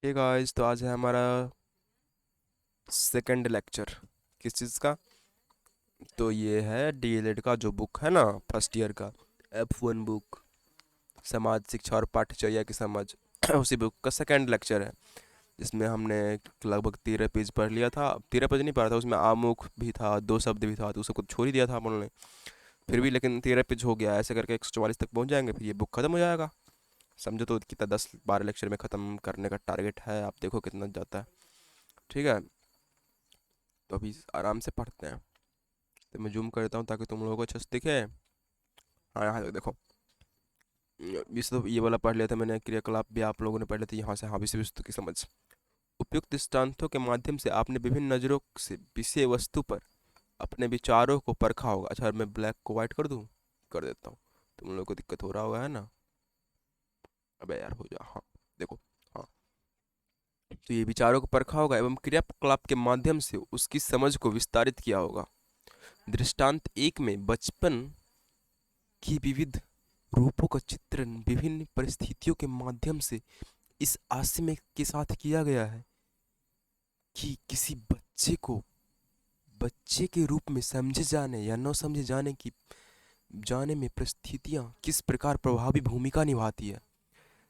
Hey guys, तो आज है हमारा सेकंड लेक्चर। किस चीज़ का? तो ये है डीएलएड का जो बुक है ना, फर्स्ट ईयर का F1 बुक, समाज शिक्षा और पाठ्यचर्या की समझ उसी बुक का सेकंड लेक्चर है, जिसमें हमने लगभग 13 पेज पढ़ लिया था। 13 पेज नहीं पढ़ा था, उसमें आमुख भी था, दो शब्द भी था, तो उसको कुछ छोड़ ही दिया था अपन ने। फिर भी लेकिन 13 पेज हो गया, ऐसे करके 144 तक पहुंच जाएंगे, फिर ये बुक खत्म हो जाएगा। समझो तो कितना 10-12 लेक्चर में ख़त्म करने का टारगेट है, आप देखो कितना जाता है। ठीक है, तो अभी आराम से पढ़ते हैं। तो मैं जूम करता हूँ ताकि तुम लोगों को अच्छे से दिखे। हाँ, यहाँ तक देखो। इस तो ये वाला पढ़ लिया था मैंने, क्रियाकलाप भी आप लोगों ने पढ़ लिया था। यहाँ से हाँ, विषय वस्तु की समझ। उपयुक्त दृष्टांतों के माध्यम से आपने विभिन्न नज़रों से विषय वस्तु पर अपने विचारों को परखा होगा। अच्छा, मैं ब्लैक को वाइट कर दूँ? कर देता हूँ। तुम लोगों को दिक्कत हो रहा होगा, है ना? अबे यार, हो जा। हाँ, देखो। हाँ, तो ये विचारों को परखा होगा एवं क्रियाकलाप के माध्यम से उसकी समझ को विस्तारित किया होगा। दृष्टांत एक में बचपन की विविध रूपों का चित्रण विभिन्न परिस्थितियों के माध्यम से इस आशय में के साथ किया गया है कि किसी बच्चे को बच्चे के रूप में समझे जाने या न समझे जाने में परिस्थितियाँ किस प्रकार प्रभावी भूमिका निभाती है।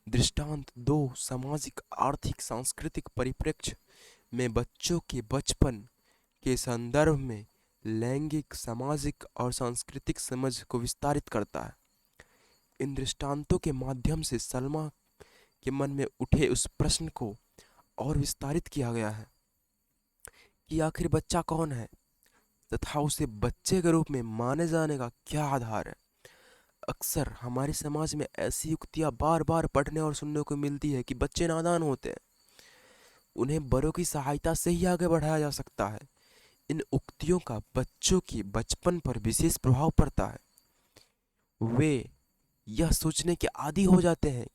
दृष्टांत दो, सामाजिक आर्थिक सांस्कृतिक परिप्रेक्ष्य में बच्चों के बचपन के संदर्भ में लैंगिक सामाजिक और सांस्कृतिक समझ को विस्तारित करता है। इन दृष्टांतों के माध्यम से सलमा के मन में उठे उस प्रश्न को और विस्तारित किया गया है कि आखिर बच्चा कौन है तथा उसे बच्चे के रूप में माने जाने का क्या आधार है। अक्सर हमारे समाज में ऐसी युक्तियां बार बार पढ़ने और सुनने को मिलती है कि बच्चे नादान होते हैं, उन्हें बड़ों की सहायता से ही आगे बढ़ाया जा सकता है। इन उक्तियों का बच्चों के बचपन पर विशेष प्रभाव पड़ता है। वे यह सोचने के आदी हो जाते हैं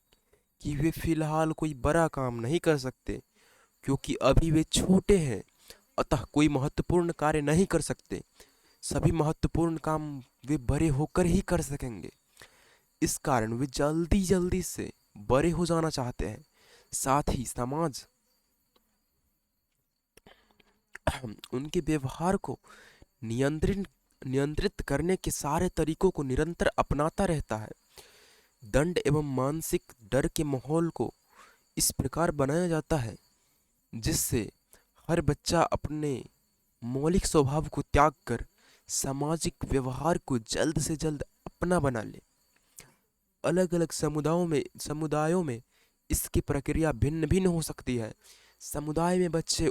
कि वे फिलहाल कोई बड़ा काम नहीं कर सकते क्योंकि अभी वे छोटे हैं, अतः कोई महत्वपूर्ण कार्य नहीं कर सकते। सभी महत्वपूर्ण काम वे बड़े होकर ही कर सकेंगे। इस कारण वे जल्दी जल्दी से बड़े हो जाना चाहते हैं। साथ ही समाज उनके व्यवहार को नियंत्रित नियंत्रित करने के सारे तरीकों को निरंतर अपनाता रहता है। दंड एवं मानसिक डर के माहौल को इस प्रकार बनाया जाता है जिससे हर बच्चा अपने मौलिक स्वभाव को त्याग कर सामाजिक व्यवहार को जल्द से जल्द अपना बना ले। अलग अलग समुदायों में इसकी प्रक्रिया भिन्न भिन्न हो सकती है। समुदाय में बच्चे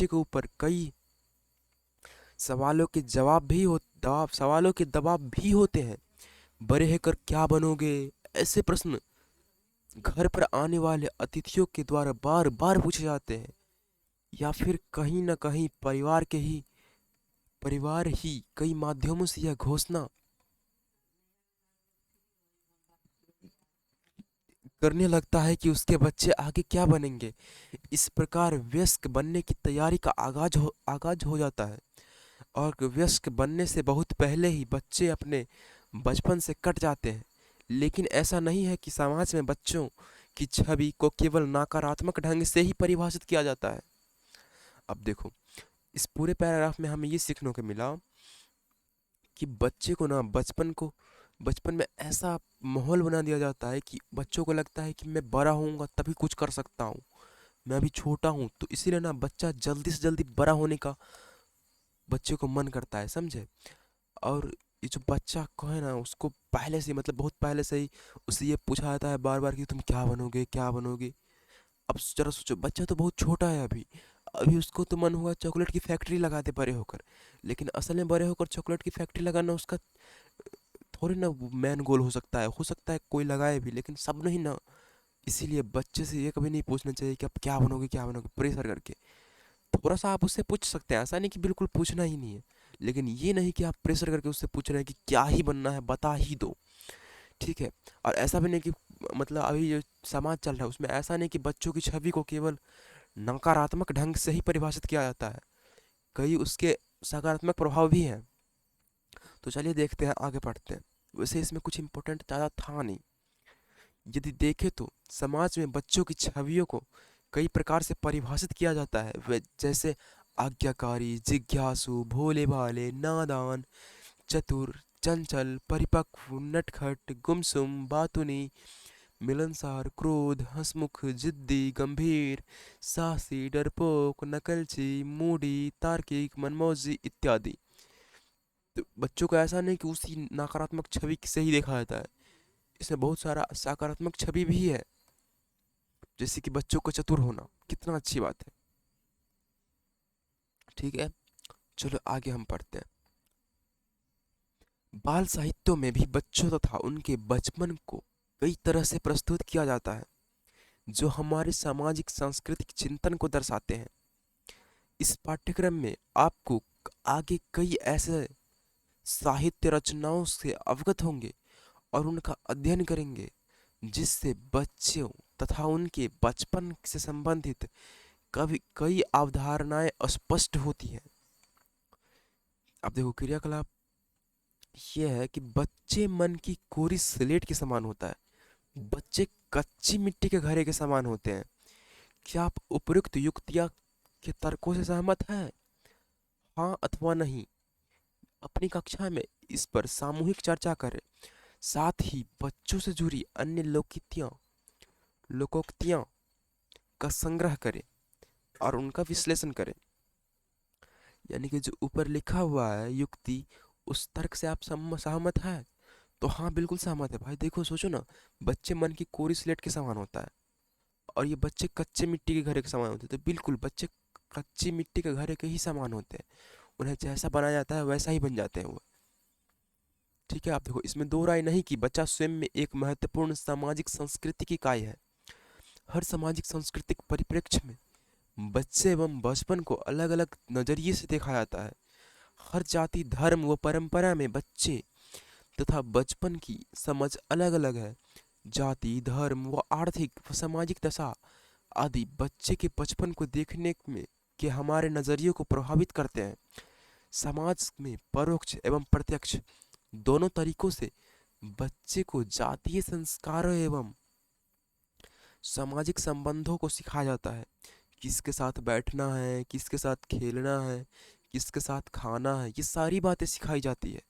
के ऊपर कई सवालों के दबाव भी होते हैं। बड़े होकर क्या बनोगे, ऐसे प्रश्न घर पर आने वाले अतिथियों के द्वारा बार बार पूछे जाते हैं, या फिर कहीं ना कहीं परिवार ही कई माध्यमों से यह घोषणा करने लगता है कि उसके बच्चे आगे क्या बनेंगे। इस प्रकार वयस्क बनने की तैयारी का आगाज हो जाता है, और वयस्क बनने से बहुत पहले ही बच्चे अपने बचपन से कट जाते हैं। लेकिन ऐसा नहीं है कि समाज में बच्चों की छवि को केवल नकारात्मक ढंग से ही परिभाषित किया जाता है। अब देखो, इस पूरे पैराग्राफ में हमें ये सीखने को मिला कि बच्चे को ना बचपन में ऐसा माहौल बना दिया जाता है कि बच्चों को लगता है कि मैं बड़ा होऊंगा तभी कुछ कर सकता हूँ, मैं अभी छोटा हूँ। तो इसीलिए ना बच्चा जल्दी से जल्दी बड़ा होने का बच्चे को मन करता है, समझे। और ये जो बच्चा को है ना, उसको पहले से मतलब बहुत पहले से ही उससे ये पूछा जाता है बार बार कि तुम क्या बनोगे क्या बनोगे। अब जरा सोचो, बच्चा तो बहुत छोटा है अभी अभी उसको तो मन हुआ चॉकलेट की फैक्ट्री लगा दे बड़े होकर। लेकिन असल में बड़े होकर चॉकलेट की फैक्ट्री लगाना उसका थोड़ी ना मैन गोल हो सकता है कोई लगाए भी, लेकिन सब नहीं ना। इसीलिए बच्चे से ये कभी नहीं पूछना चाहिए कि आप क्या बनोगे प्रेशर करके। थोड़ा सा आप उससे पूछ सकते हैं, ऐसा नहीं कि बिल्कुल पूछना ही नहीं है, लेकिन ये नहीं कि आप प्रेशर करके उससे पूछ रहे हैं कि क्या ही बनना है बता ही दो। ठीक है। और ऐसा भी नहीं कि मतलब अभी जो समाज चल रहा है उसमें ऐसा नहीं कि बच्चों की छवि को केवल नकारात्मक ढंग से ही परिभाषित किया जाता है, कई उसके सकारात्मक प्रभाव भी हैं। तो चलिए देखते हैं, आगे पढ़ते हैं। वैसे इसमें कुछ इम्पोर्टेंट ज़्यादा था नहीं, यदि देखें तो समाज में बच्चों की छवियों को कई प्रकार से परिभाषित किया जाता है, वे जैसे आज्ञाकारी, जिज्ञासु, भोले भाले, नादान, चतुर, चंचल, परिपक्व, नटखट, गुमसुम, बातूनी, मिलनसार, क्रोध, हंसमुख, जिद्दी, गंभीर, साहसी, डरपोक, नकलची, मूडी, तार्किक, मनमौजी इत्यादि। तो बच्चों को ऐसा नहीं कि उसी नकारात्मक छवि से ही देखा जाता है, इसमें बहुत सारा सकारात्मक छवि भी है, जैसे कि बच्चों को चतुर होना कितना अच्छी बात है। ठीक है, चलो आगे हम पढ़ते हैं। बाल साहित्यों में भी बच्चों तथा उनके बचपन को कई तरह से प्रस्तुत किया जाता है, जो हमारे सामाजिक सांस्कृतिक चिंतन को दर्शाते हैं। इस पाठ्यक्रम में आपको आगे कई ऐसे साहित्य रचनाओं से अवगत होंगे और उनका अध्ययन करेंगे, जिससे बच्चों तथा उनके बचपन से संबंधित कभी कई अवधारणाएं स्पष्ट होती हैं। अब देखो, क्रियाकलाप ये है कि बच्चे मन की कोरी स्लेट के समान होता है। बच्चे कच्ची मिट्टी के घड़े के समान होते हैं। क्या आप उपयुक्त युक्तियां के तर्कों से सहमत हैं? हाँ अथवा नहीं। अपनी कक्षा में इस पर सामूहिक चर्चा करें। साथ ही बच्चों से जुड़ी अन्य लोकोक्तियां का संग्रह करें और उनका विश्लेषण करें। यानी कि जो ऊपर लिखा हुआ है युक्ति, उस तर्क से आप सहमत है? तो हाँ बिल्कुल सहमत है भाई। देखो सोचो ना, बच्चे मन की कोरी स्लेट के समान होता है और ये बच्चे कच्चे मिट्टी के घड़े के समान होते हैं, तो बिल्कुल बच्चे कच्ची मिट्टी के घड़े के ही समान होते हैं। उन्हें जैसा बनाया जाता है वैसा ही बन जाते हैं वो। ठीक है, आप देखो, इसमें दो राय नहीं कि बच्चा स्वयं में एक महत्वपूर्ण सामाजिक सांस्कृतिक इकाई है। हर सामाजिक सांस्कृतिक परिप्रेक्ष्य में बच्चे एवं बचपन को अलग अलग नजरिए से देखा जाता है। हर जाति, धर्म व परंपरा में बच्चे तथा बचपन की समझ अलग अलग है। जाति, धर्म व आर्थिक व सामाजिक दशा आदि बच्चे के बचपन को देखने में के हमारे नजरिए को प्रभावित करते हैं। समाज में परोक्ष एवं प्रत्यक्ष दोनों तरीकों से बच्चे को जातीय संस्कारों एवं सामाजिक संबंधों को सिखाया जाता है। किसके साथ बैठना है, किसके साथ खेलना है, किसके साथ खाना है, ये सारी बातें सिखाई जाती है।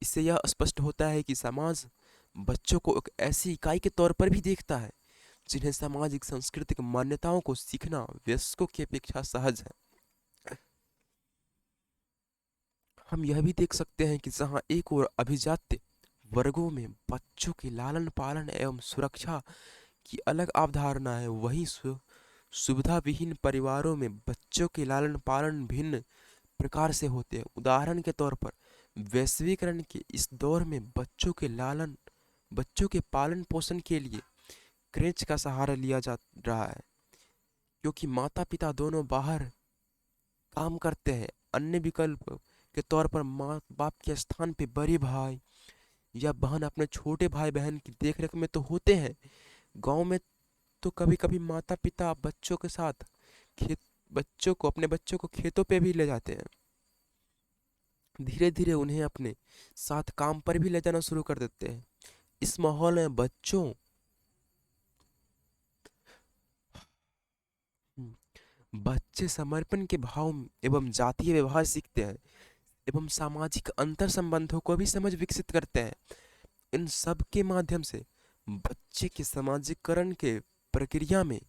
इससे यह स्पष्ट होता है कि समाज बच्चों को एक ऐसी इकाई के तौर पर भी देखता है, जिन्हें सामाजिक सांस्कृतिक मान्यताओं को सीखना वयस्कों की अपेक्षा सहज है। हम यह भी देख सकते हैं कि जहाँ एक और अभिजात्य वर्गों में बच्चों के लालन पालन एवं सुरक्षा की अलग अवधारणा है, वहीं सुविधा विहीन परिवारों में बच्चों के लालन पालन भिन्न प्रकार से होते हैं। उदाहरण के तौर पर वैश्वीकरण के इस दौर में बच्चों के पालन पोषण के लिए क्रेच का सहारा लिया जा रहा है, क्योंकि माता पिता दोनों बाहर काम करते हैं। अन्य विकल्प के तौर पर माँ बाप के स्थान पे बड़े भाई या बहन अपने छोटे भाई बहन की देखरेख में तो होते हैं। गांव में तो कभी कभी माता पिता बच्चों के साथ खेत अपने बच्चों को खेतों पे भी ले जाते हैं। धीरे धीरे उन्हें अपने साथ काम पर भी ले जाना शुरू कर देते हैं। इस माहौल में बच्चे समर्पण के भाव एवं जातीय व्यवहार सीखते हैं एवं सामाजिक अंतर संबंधों को भी समझ विकसित करते हैं। इन सब के माध्यम से बच्चे के सामाजिकरण के प्रक्रिया में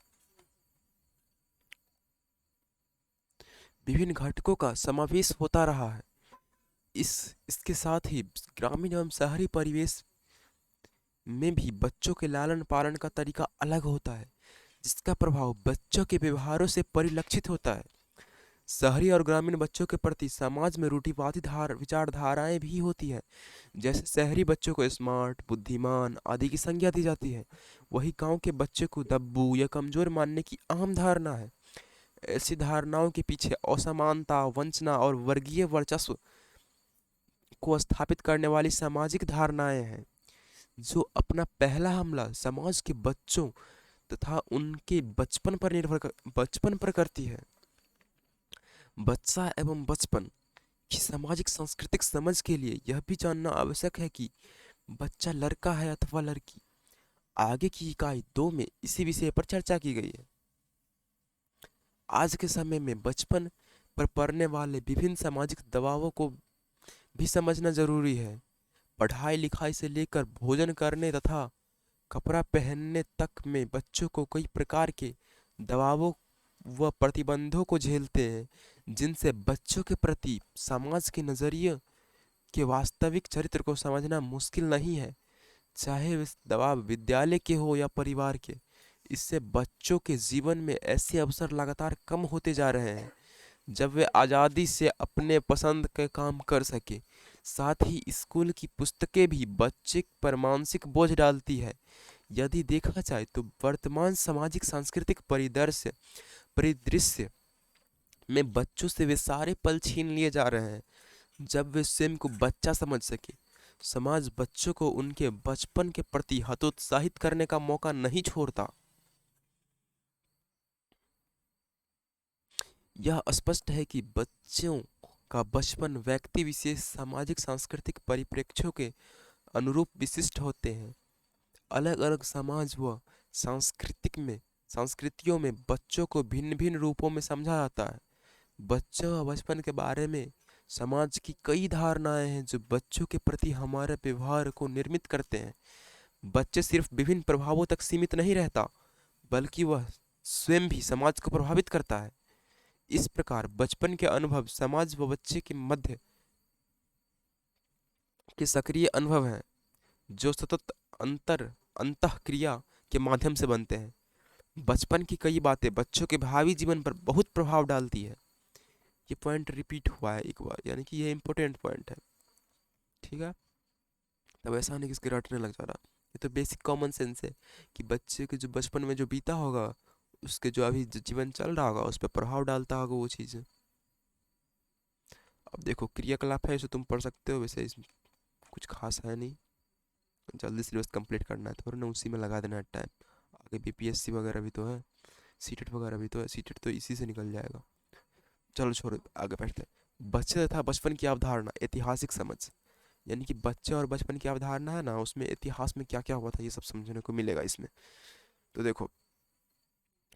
विभिन्न घटकों का समावेश होता रहा है। इसके साथ ही ग्रामीण एवं शहरी परिवेश में भी बच्चों के लालन पालन का तरीका अलग होता है, जिसका प्रभाव बच्चों के व्यवहारों से परिलक्षित होता है। शहरी और ग्रामीण बच्चों के प्रति समाज में रूढ़िवादी विचारधाराएं भी होती है। जैसे शहरी बच्चों को स्मार्ट, बुद्धिमान आदि की संज्ञा दी जाती है, वही गांव के बच्चे को दब्बू या कमजोर मानने की आम धारणा है। ऐसी धारणाओं के पीछे असमानता, वंचना और वर्गीय वर्चस्व को स्थापित करने वाली सामाजिक धारणाएं हैं, जो अपना पहला हमला समाज के बच्चों तथा उनके बचपन पर करती है। बच्चा एवं बचपन की सामाजिक सांस्कृतिक समझ के लिए यह भी जानना आवश्यक है कि बच्चा लड़का है अथवा लड़की। आगे की इकाई 2 में इसी विषय पर चर्चा की गई है। आज के समय में बचपन पर पड़ने वाले विभिन्न सामाजिक दबावों को भी समझना जरूरी है। पढ़ाई लिखाई से लेकर भोजन करने तथा कपड़ा पहनने तक में बच्चों को कई प्रकार के दबावों व प्रतिबंधों को झेलते हैं, जिनसे बच्चों के प्रति समाज के नजरिए के वास्तविक चरित्र को समझना मुश्किल नहीं है, चाहे वे दबाव विद्यालय के हो या परिवार के। इससे बच्चों के जीवन में ऐसे अवसर लगातार कम होते जा रहे हैं जब वे आज़ादी से अपने पसंद के काम कर सके। साथ ही स्कूल की पुस्तकें भी बच्चे पर मानसिक बोझ डालती है। यदि देखा जाए तो वर्तमान सामाजिक सांस्कृतिक परिदृश्य में बच्चों से वे सारे पल छीन लिए जा रहे हैं जब वे स्वयं को बच्चा समझ सके। समाज बच्चों को उनके बचपन के प्रति हतोत्साहित करने का मौका नहीं छोड़ता। यह स्पष्ट है कि बच्चों का बचपन व्यक्ति विशेष सामाजिक सांस्कृतिक परिप्रेक्ष्यों के अनुरूप विशिष्ट होते हैं। अलग अलग समाज व संस्कृतियों में बच्चों को भिन्न भिन्न रूपों में समझा जाता है। बच्चों व बचपन के बारे में समाज की कई धारणाएं हैं जो बच्चों के प्रति हमारे व्यवहार को निर्मित करते हैं। बच्चे सिर्फ विभिन्न प्रभावों तक सीमित नहीं रहता, बल्कि वह स्वयं भी समाज को प्रभावित करता है। इस प्रकार बचपन के अनुभव समाज व बच्चे के मध्य के सक्रिय अनुभव हैं जो सतत अंतःक्रिया के माध्यम से बनते हैं। बचपन की कई बातें बच्चों के भावी जीवन पर बहुत प्रभाव डालती है। ये पॉइंट रिपीट हुआ है एक बार, यानी कि ये इम्पोर्टेंट पॉइंट है। ठीक है, तब ऐसा नहीं कि इसके रटने लग जा रहा। ये तो बेसिक कॉमन सेंस है कि बच्चे के जो बचपन में जो बीता होगा, उसके जो अभी जीवन चल रहा होगा, उस पर प्रभाव डालता होगा वो चीज़ें। अब देखो, क्रियाकलाप है, इसे तुम पढ़ सकते हो, वैसे इसमें कुछ खास है नहीं। जल्दी सिलेबस कंप्लीट करना है, थोड़ा ना उसी में लगा देना है टाइम। आगे बीपीएससी वगैरह भी तो है, सीटेट वगैरह भी तो है। सीटेट तो इसी से निकल जाएगा। चलो छोड़ो, आगे बैठते हैं। बच्चे तथा बचपन की अवधारणा, ऐतिहासिक समझ। यानी कि बच्चे और बचपन की अवधारणा है ना, उसमें इतिहास में क्या क्या हुआ था ये सब समझने को मिलेगा इसमें। तो देखो,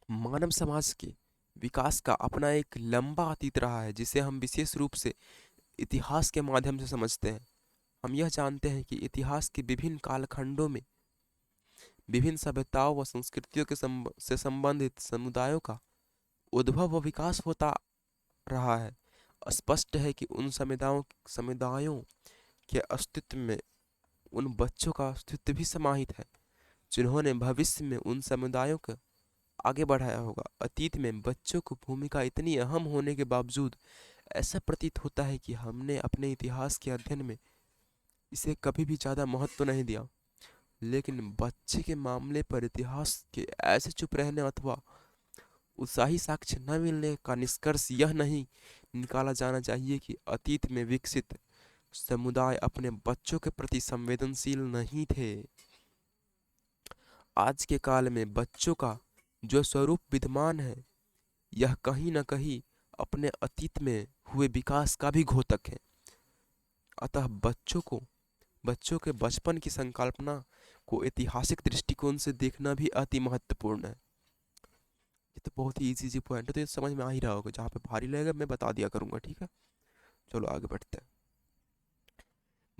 मानव समाज के विकास का अपना एक लंबा अतीत रहा है जिसे हम विशेष रूप से इतिहास के माध्यम से समझते हैं। हम यह जानते हैं कि इतिहास के विभिन्न कालखंडों में विभिन्न सभ्यताओं व संस्कृतियों से संबंधित समुदायों का उद्भव व विकास होता रहा है। स्पष्ट है कि उन समुदायों के अस्तित्व में उन बच्चों का अस्तित्व भी समाहित है जिन्होंने भविष्य में उन समुदायों को आगे बढ़ाया होगा। अतीत में बच्चों की भूमिका इतनी अहम होने के बावजूद ऐसा प्रतीत होता है कि हमने अपने इतिहास के अध्ययन में इसे कभी भी ज़्यादा महत्व नहीं दिया। लेकिन बच्चे के मामले पर इतिहास के ऐसे चुप रहने अथवा उत्साही साक्ष्य न मिलने का निष्कर्ष यह नहीं निकाला जाना चाहिए कि अतीत में विकसित समुदाय अपने बच्चों के प्रति संवेदनशील नहीं थे। आज के काल में बच्चों का जो स्वरूप विद्यमान है, यह कहीं न कहीं अपने अतीत में हुए विकास का भी घोतक है। अतः बच्चों के बचपन की संकल्पना को ऐतिहासिक दृष्टिकोण से देखना भी अति महत्वपूर्ण है। ये तो बहुत ही इजी पॉइंट है, तो ये समझ में आ ही रहा होगा। जहाँ पे भारी लगेगा मैं बता दिया करूँगा, ठीक है। चलो आगे बढ़ते हैं।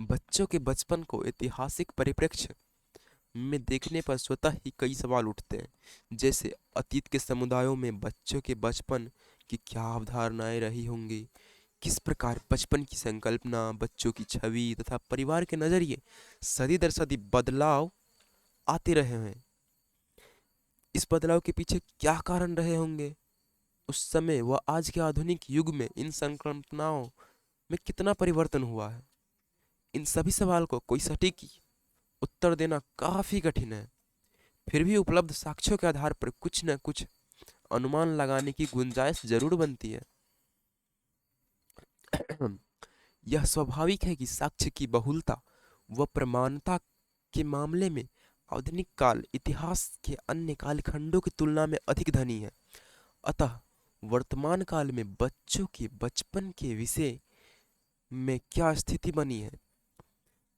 बच्चों के बचपन को ऐतिहासिक परिप्रेक्ष्य में देखने पर स्वतः ही कई सवाल उठते हैं, जैसे अतीत के समुदायों में बच्चों के बचपन की क्या अवधारणाएं रही होंगी, किस प्रकार बचपन की संकल्पना, बच्चों की छवि तथा परिवार के नजरिए सदी दर सदी बदलाव आते रहे हैं। इस बदलाव के पीछे क्या कारण रहे होंगे उस समय व आज के आधुनिक युग में इन संकल्पनाओं में कितना परिवर्तन हुआ है। इन सभी सवाल को कोई सटीक उत्तर देना काफी कठिन है। फिर भी उपलब्ध साक्ष्यों के आधार पर कुछ न कुछ अनुमान लगाने की गुंजाइश जरूर बनती है। यह स्वाभाविक है कि साक्ष्य की बहुलता व प्रमाणता के मामले में आधुनिक काल इतिहास के अन्य कालखंडों की तुलना में अधिक धनी है। अतः वर्तमान काल में बच्चों के बचपन के विषय में क्या स्थिति बनी है,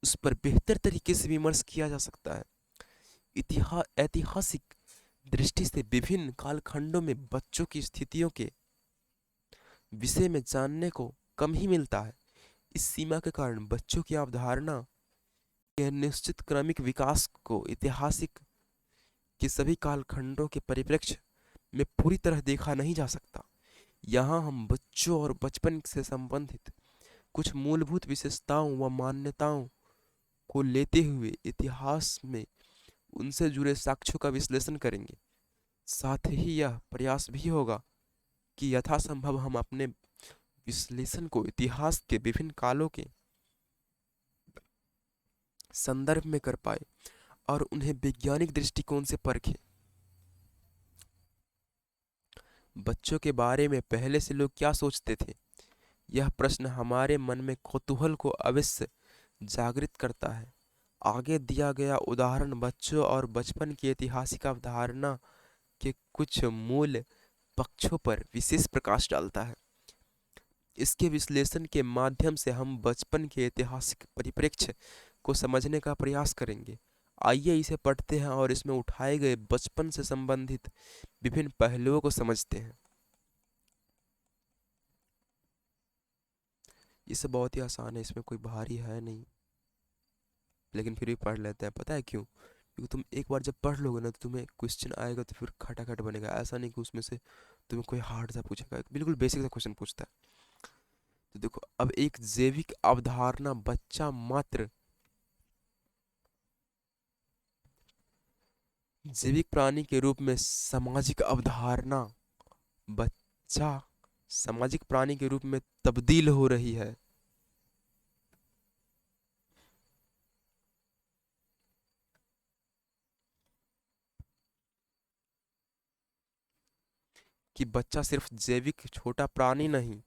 उस पर बेहतर तरीके से विमर्श किया जा सकता है। ऐतिहासिक दृष्टि से विभिन्न कालखंडों में बच्चों की स्थितियों के विषय में जानने को कम ही मिलता है। इस सीमा के कारण बच्चों की अवधारणा के निश्चित क्रमिक विकास को ऐतिहासिक के सभी कालखंडों के परिप्रेक्ष्य में पूरी तरह देखा नहीं जा सकता। यहाँ हम बच्चों और बचपन से संबंधित कुछ मूलभूत विशेषताओं व मान्यताओं को लेते हुए इतिहास में उनसे जुड़े साक्ष्यों का विश्लेषण करेंगे। साथ ही यह प्रयास भी होगा कि यथासंभव हम अपने विश्लेषण को इतिहास के विभिन्न कालों के संदर्भ में कर पाए और उन्हें वैज्ञानिक दृष्टिकोण से परखें। बच्चों के बारे में पहले से लोग क्या सोचते थे, यह प्रश्न हमारे मन में कौतूहल को अवश्य जागृत करता है। आगे दिया गया उदाहरण बच्चों और बचपन की ऐतिहासिक अवधारणा के कुछ मूल पक्षों पर विशेष प्रकाश डालता है। इसके विश्लेषण के माध्यम से हम बचपन के ऐतिहासिक परिप्रेक्ष्य को समझने का प्रयास करेंगे। आइए इसे पढ़ते हैं और इसमें उठाए गए बचपन से संबंधित विभिन्न पहलुओं को समझते हैं। ये सब बहुत ही आसान है, इसमें कोई भारी है नहीं, लेकिन फिर भी पढ़ लेते हैं। पता है क्यों? क्योंकि तुम एक बार जब पढ़ लोगे ना तो तुम्हें क्वेश्चन आएगा तो फिर खटाखट बनेगा। ऐसा नहीं कि उसमें से तुम्हें कोई हार्ड सा पूछेगा, बिल्कुल बेसिक सा क्वेश्चन पूछता है। तो देखो, अब एक जैविक अवधारणा बच्चा मात्र जैविक प्राणी के रूप में सामाजिक अवधारणा बच्चा सामाजिक प्राणी के रूप में तब्दील हो रही है। कि बच्चा सिर्फ जैविक छोटा प्राणी नहीं,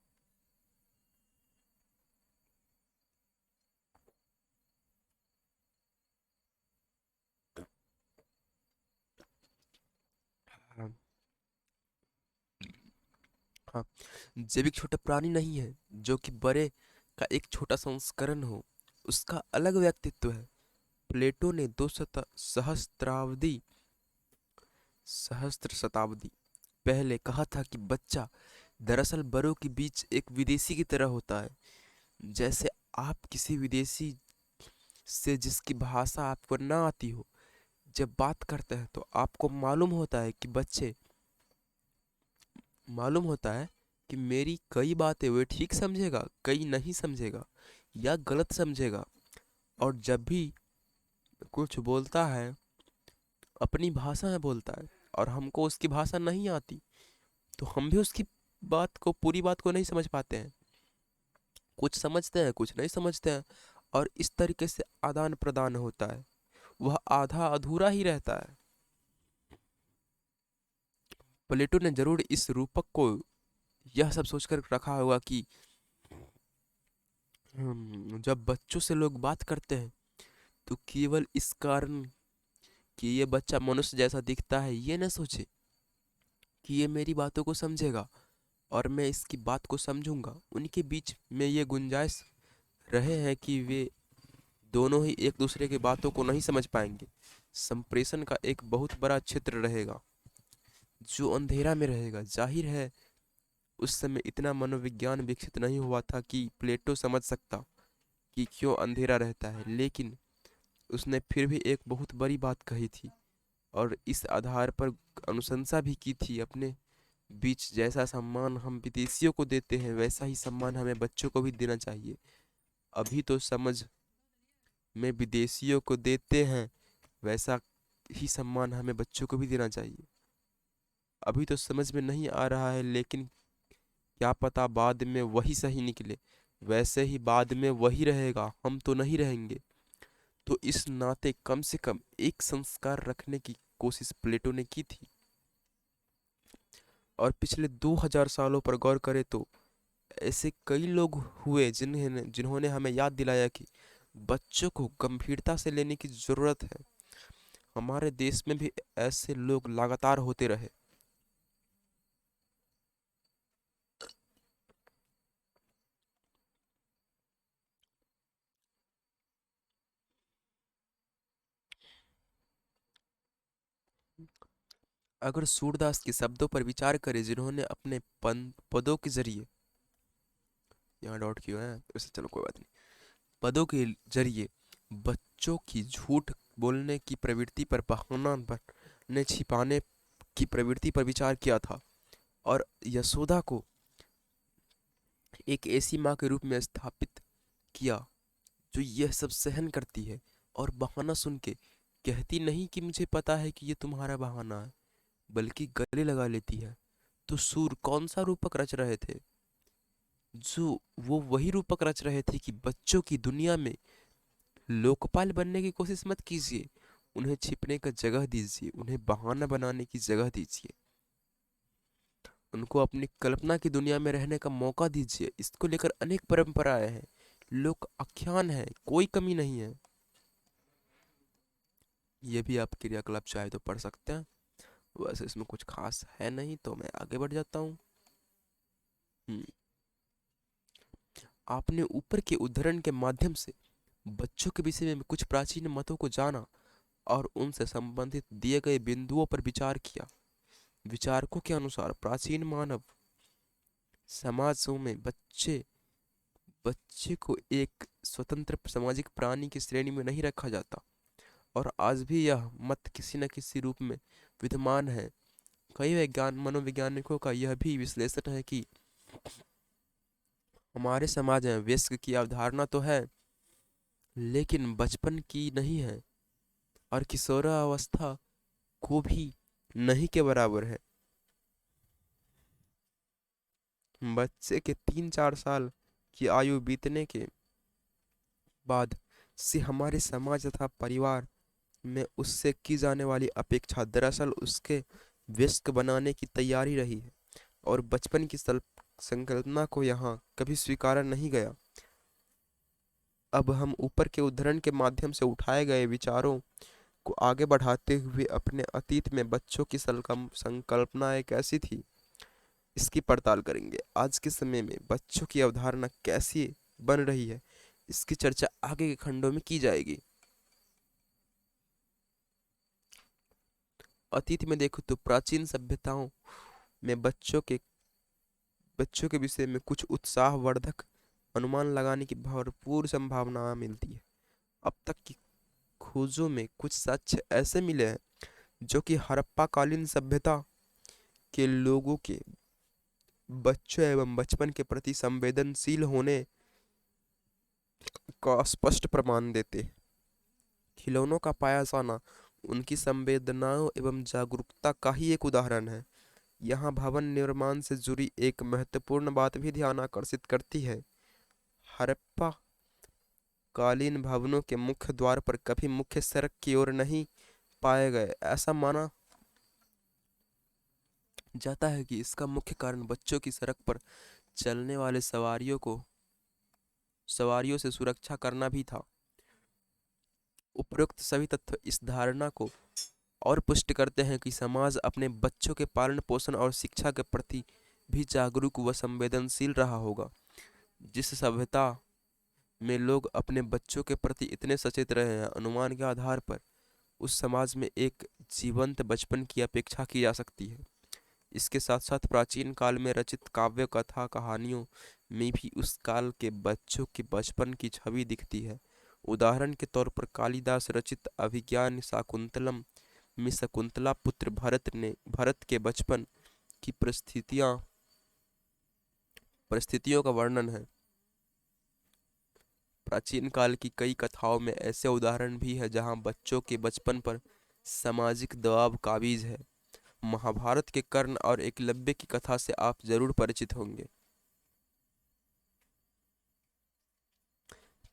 हाँ, हाँ, जैविक छोटा प्राणी नहीं है जो कि बड़े का एक छोटा संस्करण हो। उसका अलग व्यक्तित्व है। प्लेटो ने दो सहस्त्र शताब्दी पहले कहा था कि बच्चा दरअसल बड़ों के बीच एक विदेशी की तरह होता है। जैसे आप किसी विदेशी से जिसकी भाषा आपको ना आती हो जब बात करते हैं तो आपको मालूम होता है कि मेरी कई बातें वे ठीक समझेगा, कई नहीं समझेगा या गलत समझेगा। और जब भी कुछ बोलता है अपनी भाषा में बोलता है और हमको उसकी भाषा नहीं आती तो हम भी उसकी पूरी बात को नहीं समझ पाते हैं। कुछ समझते हैं, कुछ नहीं समझते हैं, और इस तरीके से आदान प्रदान होता है। वह आधा अधूरा ही रहता है। प्लेटो ने जरूर इस रूपक को यह सब सोचकर रखा होगा कि जब बच्चों से लोग बात करते हैं तो केवल इस कारण कि ये बच्चा मनुष्य जैसा दिखता है ये न सोचे कि ये मेरी बातों को समझेगा और मैं इसकी बात को समझूंगा। उनके बीच में ये गुंजाइश रहे हैं कि वे दोनों ही एक दूसरे की बातों को नहीं समझ पाएंगे। संप्रेषण का एक बहुत बड़ा क्षेत्र रहेगा जो अंधेरा में रहेगा। जाहिर है उस समय इतना मनोविज्ञान विकसित नहीं हुआ था कि प्लेटो समझ सकता कि क्यों अंधेरा रहता है, लेकिन उसने फिर भी एक बहुत बड़ी बात कही थी और इस आधार पर अनुशंसा भी की थी अपने बीच। जैसा सम्मान हम विदेशियों को देते हैं वैसा ही सम्मान हमें बच्चों को भी देना चाहिए। अभी तो समझ में विदेशियों को देते हैं वैसा ही सम्मान हमें बच्चों को भी देना चाहिए। अभी तो समझ में नहीं आ रहा है, लेकिन क्या पता बाद में वही सही निकले। वैसे ही बाद में वही रहेगा, हम तो नहीं रहेंगे। तो इस नाते कम से कम एक संस्कार रखने की कोशिश प्लेटो ने की थी। और पिछले 2000 सालों पर गौर करें तो ऐसे कई लोग हुए जिन्होंने हमें याद दिलाया कि बच्चों को गंभीरता से लेने की जरूरत है। हमारे देश में भी ऐसे लोग लगातार होते रहे। अगर सूरदास के शब्दों पर विचार करें, जिन्होंने अपने पदों के जरिए, यहाँ डॉट क्यों है वैसे, चलो कोई बात नहीं, पदों के जरिए बच्चों की झूठ बोलने की प्रवृत्ति पर, बहाना बनने छिपाने की प्रवृत्ति पर विचार किया था, और यशोदा को एक ऐसी माँ के रूप में स्थापित किया जो यह सब सहन करती है और बहाना सुन के कहती नहीं कि मुझे पता है कि ये तुम्हारा बहाना है, बल्कि गले लगा लेती है। तो सूर कौन सा रूपक रच रहे थे? जो वो वही रूपक रच रहे थे कि बच्चों की दुनिया में लोकपाल बनने की कोशिश मत कीजिए, उन्हें छिपने का जगह दीजिए, उन्हें बहाना बनाने की जगह दीजिए, उनको अपनी कल्पना की दुनिया में रहने का मौका दीजिए। इसको लेकर अनेक परंपराएं हैं, लोक आख्यान है, कोई कमी नहीं है। ये भी आप क्रियाकलाप चाहे तो पढ़ सकते हैं, वैसे इसमें कुछ खास है नहीं, तो मैं आगे बढ़ जाता हूँ। हम्म, आपने ऊपर के उदाहरण के माध्यम से बच्चों के विषय में कुछ प्राचीन मतों को जाना और उनसे संबंधित दिए गए बिंदुओं पर विचार किया। विचारकों के अनुसार प्राचीन मानव समाजों में बच्चे बच्चे को एक स्वतंत्र सामाजिक प्राणी की श्रेणी में नहीं रखा जाता, और आज भी यह मत किसी न किसी रूप में विद्यमान है। कई मनोवैज्ञानिकों का यह भी विश्लेषण है कि हमारे समाज में वयस्क की अवधारणा तो है, लेकिन बचपन की नहीं है, और किशोरावस्था को भी नहीं के बराबर है। बच्चे के 3-4 साल की आयु बीतने के बाद से हमारे समाज तथा परिवार में उससे की जाने वाली अपेक्षा दरअसल उसके वयस्क बनाने की तैयारी रही है, और बचपन की संकल्पना को यहाँ कभी स्वीकारा नहीं गया। अब हम ऊपर के उदाहरण के माध्यम से उठाए गए विचारों को आगे बढ़ाते हुए अपने अतीत में बच्चों की संकल्पनाएं कैसी थी, इसकी पड़ताल करेंगे। आज के समय में बच्चों की अवधारणा कैसी बन रही है, इसकी चर्चा आगे के खंडों में की जाएगी। अतीत में देखो तो प्राचीन सभ्यताओं में बच्चों के विषय में कुछ उत्साहवर्धक अनुमान लगाने की भरपूर संभावना मिलती है। अब तक की खोजों में कुछ साक्ष्य ऐसे मिले हैं जो कि हड़प्पा कालीन सभ्यता के लोगों के बच्चों एवं बचपन के प्रति संवेदनशील होने का स्पष्ट प्रमाण देते हैं। खिलौनों का पाया जाना उनकी संवेदनाओं एवं जागरूकता का ही एक उदाहरण है। यहाँ भवन निर्माण से जुड़ी एक महत्वपूर्ण बात भी ध्यान आकर्षित करती है। हड़प्पा कालीन भवनों के मुख्य द्वार पर कभी मुख्य सड़क की ओर नहीं पाए गए। ऐसा माना जाता है कि इसका मुख्य कारण बच्चों की सड़क पर चलने वाले सवारियों से सुरक्षा करना भी था। उपरोक्त सभी तथ्य इस धारणा को और पुष्ट करते हैं कि समाज अपने बच्चों के पालन पोषण और शिक्षा के प्रति भी जागरूक व संवेदनशील रहा होगा। जिस सभ्यता में लोग अपने बच्चों के प्रति इतने सचेत रहे हैं, अनुमान के आधार पर उस समाज में एक जीवंत बचपन की अपेक्षा की जा सकती है। इसके साथ साथ प्राचीन काल में रचित काव्य कथा कहानियों में भी उस काल के बच्चों के बचपन की छवि दिखती है। उदाहरण के तौर पर कालिदास रचित अभिज्ञान शाकुंतलम में शकुंतला पुत्र भरत के बचपन की परिस्थितियों का वर्णन है। प्राचीन काल की कई कथाओं में ऐसे उदाहरण भी है जहां बच्चों के बचपन पर सामाजिक दबाव काबिज है। महाभारत के कर्ण और एकलव्य की कथा से आप जरूर परिचित होंगे।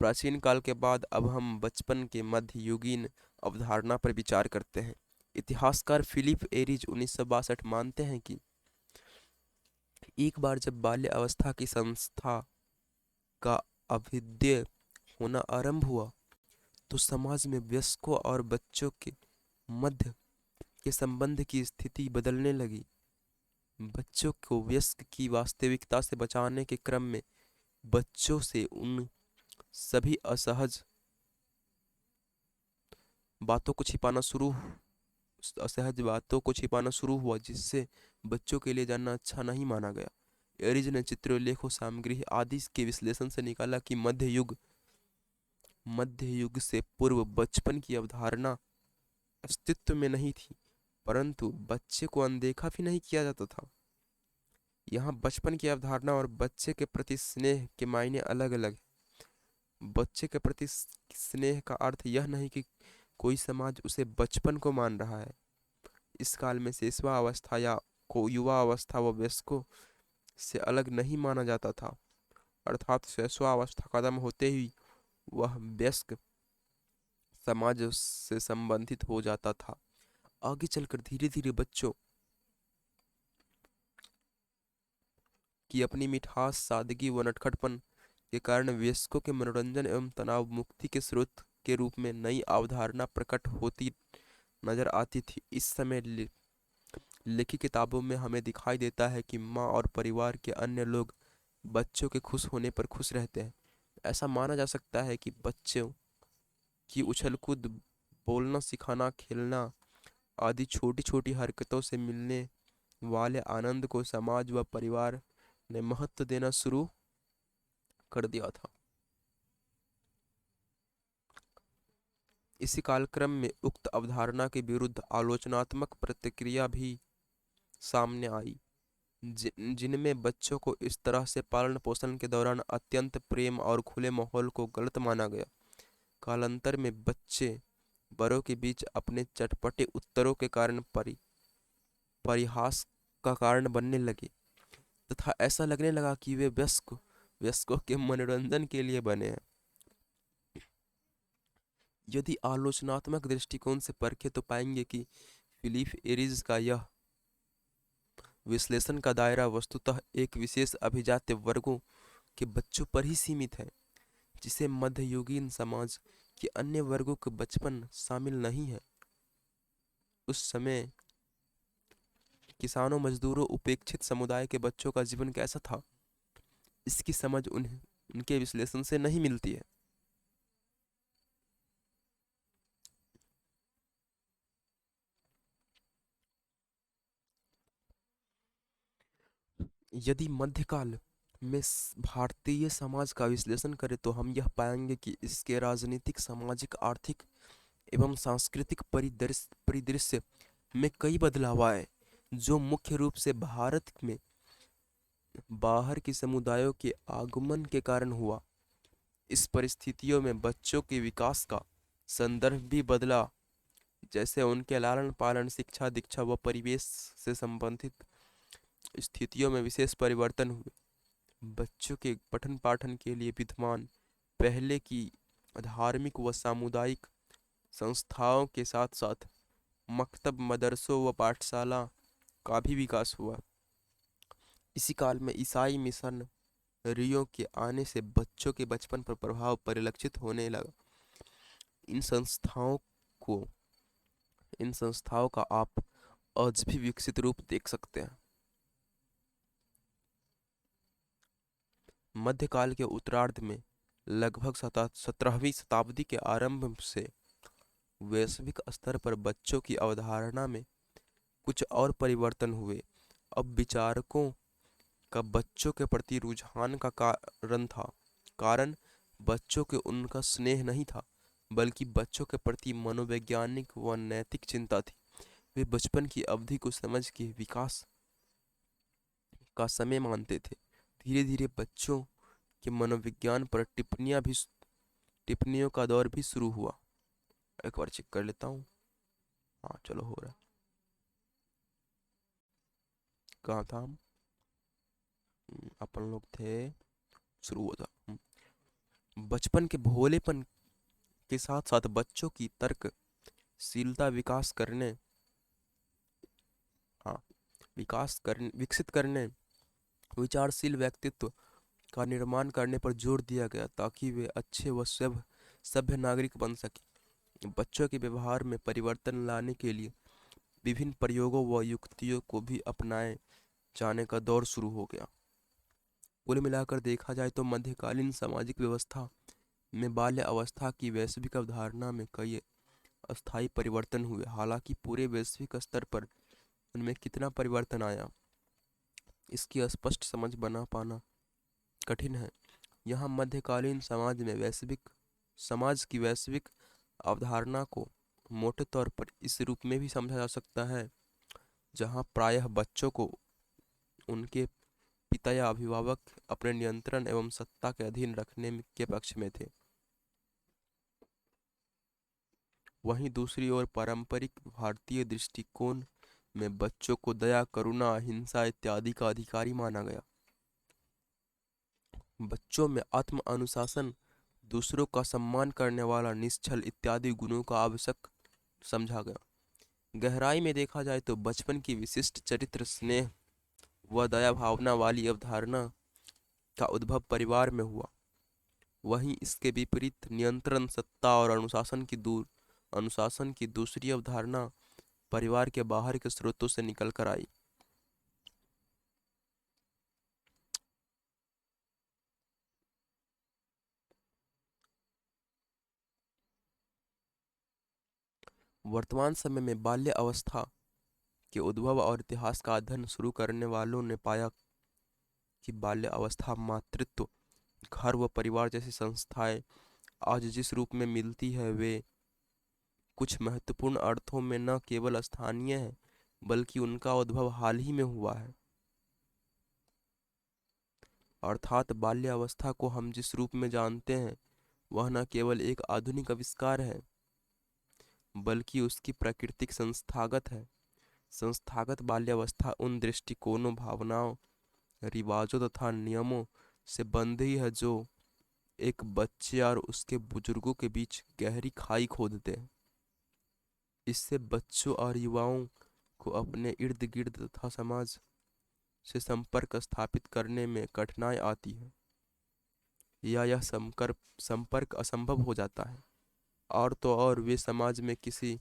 प्राचीन काल के बाद अब हम बचपन के मध्ययुगीन अवधारणा पर विचार करते हैं। इतिहासकार फिलिप एरिज 1962 मानते हैं कि एक बार जब बाल्य अवस्था की संस्था का अभ्युदय होना आरंभ हुआ, तो समाज में वयस्कों और बच्चों के मध्य के संबंध की स्थिति बदलने लगी। बच्चों को वयस्क की वास्तविकता से बचाने के क्रम में बच्चों से उन सभी असहज बातों को छिपाना असहज बातों को छिपाना शुरू हुआ, जिससे बच्चों के लिए जानना अच्छा नहीं माना गया। एरिज ने चित्रोलेखों, सामग्री आदि के विश्लेषण से निकाला कि मध्य युग से पूर्व बचपन की अवधारणा अस्तित्व में नहीं थी, परंतु बच्चे को अनदेखा भी नहीं किया जाता था। यहाँ बचपन की अवधारणा और बच्चे के प्रति स्नेह के मायने अलग अलग हैं। बच्चे के प्रति स्नेह का अर्थ यह नहीं कि कोई समाज उसे बचपन को मान रहा है। इस काल में शिशुआ अवस्था या को युवा अवस्था व वयस्कों से अलग नहीं माना जाता था, अर्थात शिशुआवस्था खत्म होते ही वह वयस्क समाज से संबंधित हो जाता था। आगे चलकर धीरे धीरे बच्चों की अपनी मिठास, सादगी व नटखटपन के कारण वयस्कों के मनोरंजन एवं तनाव मुक्ति के स्रोत के रूप में नई अवधारणा प्रकट होती नजर आती थी। इस समय लिखी किताबों में हमें दिखाई देता है कि माँ और परिवार के अन्य लोग बच्चों के खुश होने पर खुश रहते हैं। ऐसा माना जा सकता है कि बच्चों की उछल कूद, बोलना सिखाना, खेलना आदि छोटी छोटी हरकतों से मिलने वाले आनंद को समाज व परिवार ने महत्व देना शुरू कर दिया था। इसी कालक्रम में उक्त अवधारणा के विरुद्ध आलोचनात्मक प्रतिक्रिया भी सामने आई, जिनमें बच्चों को इस तरह से पालन पोषण के दौरान अत्यंत प्रेम और खुले माहौल को गलत माना गया। कालांतर में बच्चे बड़ों के बीच अपने चटपटे उत्तरों के कारण परिहास का कारण बनने लगे तथा ऐसा लगने लगा कि वे वयस्कों के मनोरंजन के लिए बने हैं। यदि आलोचनात्मक दृष्टिकोण से परखे तो पाएंगे कि फिलिप एरिज का यह विश्लेषण का दायरा वस्तुतः एक विशेष अभिजात्य वर्गों के बच्चों पर ही सीमित है, जिसे मध्ययुगीन समाज के अन्य वर्गों के बचपन शामिल नहीं है। उस समय किसानों, मजदूरों, उपेक्षित समुदाय के बच्चों का जीवन कैसा था, इसकी समझ उनके विश्लेषण से नहीं मिलती है। यदि मध्यकाल में भारतीय समाज का विश्लेषण करें तो हम यह पाएंगे कि इसके राजनीतिक, सामाजिक, आर्थिक एवं सांस्कृतिक परिदृश्य में कई बदलाव आए, जो मुख्य रूप से भारत में बाहर के समुदायों के आगमन के कारण हुआ। इस परिस्थितियों में बच्चों के विकास का संदर्भ भी बदला, जैसे उनके लालन पालन, शिक्षा दीक्षा व परिवेश से संबंधित स्थितियों में विशेष परिवर्तन हुए। बच्चों के पठन पाठन के लिए विद्यमान पहले की धार्मिक व सामुदायिक संस्थाओं के साथ साथ मकतब, मदरसों व पाठशाला का भी विकास हुआ। इसी काल में ईसाई मिशनरियों के आने से बच्चों के बचपन पर प्रभाव परिलक्षित होने लगा। इन संस्थाओं इन संस्थाओं का आप आज भी विकसित रूप देख सकते हैं। मध्यकाल के उत्तरार्ध में लगभग 17वीं शताब्दी के आरंभ से वैश्विक स्तर पर बच्चों की अवधारणा में कुछ और परिवर्तन हुए। अब विचारकों का बच्चों के प्रति रुझान का कारण बच्चों के उनका स्नेह नहीं था, बल्कि बच्चों के प्रति मनोवैज्ञानिक व नैतिक चिंता थी। वे बचपन की अवधि को समझ के विकास का समय मानते थे। धीरे धीरे बच्चों के मनोविज्ञान पर टिप्पणियों का दौर भी शुरू हुआ। एक बार चेक कर लेता हूँ। हाँ चलो, हो रहा है। कहाँ था हम? अपन लोग थे, शुरू हुआ था। बचपन के भोलेपन के साथ साथ बच्चों की तर्कशीलता हाँ विकसित करने, विचारशील व्यक्तित्व का निर्माण करने पर जोर दिया गया, ताकि वे अच्छे व सभ्य नागरिक बन सके। बच्चों के व्यवहार में परिवर्तन लाने के लिए विभिन्न प्रयोगों व युक्तियों को भी अपनाए जाने का दौर शुरू हो गया। कुल मिलाकर देखा जाए तो मध्यकालीन सामाजिक व्यवस्था में बाल्य अवस्था की वैश्विक अवधारणा में कई अस्थायी परिवर्तन हुए, हालांकि पूरे वैश्विक स्तर पर उनमें कितना परिवर्तन आया इसकी स्पष्ट समझ बना पाना कठिन है। यहाँ मध्यकालीन समाज की वैश्विक अवधारणा को मोटे तौर पर इस रूप में भी समझा जा सकता है, जहाँ प्रायः बच्चों को उनके पिता या अभिभावक अपने नियंत्रण एवं सत्ता के अधीन के पक्ष में थे। वहीं दूसरी ओर पारंपरिक भारतीय दृष्टिकोण में बच्चों को दया, करुणा, अहिंसा इत्यादि का अधिकारी माना गया। बच्चों में आत्म अनुशासन, दूसरों का सम्मान करने वाला निश्चल इत्यादि गुणों का आवश्यक समझा गया। गहराई में देखा जाए तो बचपन की विशिष्ट चरित्र, स्नेह व दया भावना वाली अवधारणा का उद्भव परिवार में हुआ। वहीं इसके विपरीत नियंत्रण, सत्ता और अनुशासन की दूसरी अवधारणा परिवार के बाहर के स्रोतों से निकल कर आई। वर्तमान समय में बाल्य अवस्था के उद्भव और इतिहास का अध्ययन शुरू करने वालों ने पाया कि बाल्य अवस्था मातृत्व, घर व परिवार जैसी संस्थाएं आज जिस रूप में मिलती है वे कुछ महत्वपूर्ण अर्थों में न केवल स्थानीय है बल्कि उनका उद्भव हाल ही में हुआ है। अर्थात बाल्य अवस्था को हम जिस रूप में जानते हैं वह न केवल एक आधुनिक आविष्कार है बल्कि उसकी प्राकृतिक संस्थागत है। संस्थागत बाल्यावस्था उन दृष्टिकोणों, भावनाओं, रिवाजों तथा नियमों से बंधी है जो एक बच्चे और उसके बुजुर्गों के बीच गहरी खाई खोदते हैं। इससे बच्चों और युवाओं को अपने इर्द गिर्द तथा समाज से संपर्क स्थापित करने में कठिनाई आती है या यह संपर्क असंभव हो जाता है, और तो और वे समाज में किसी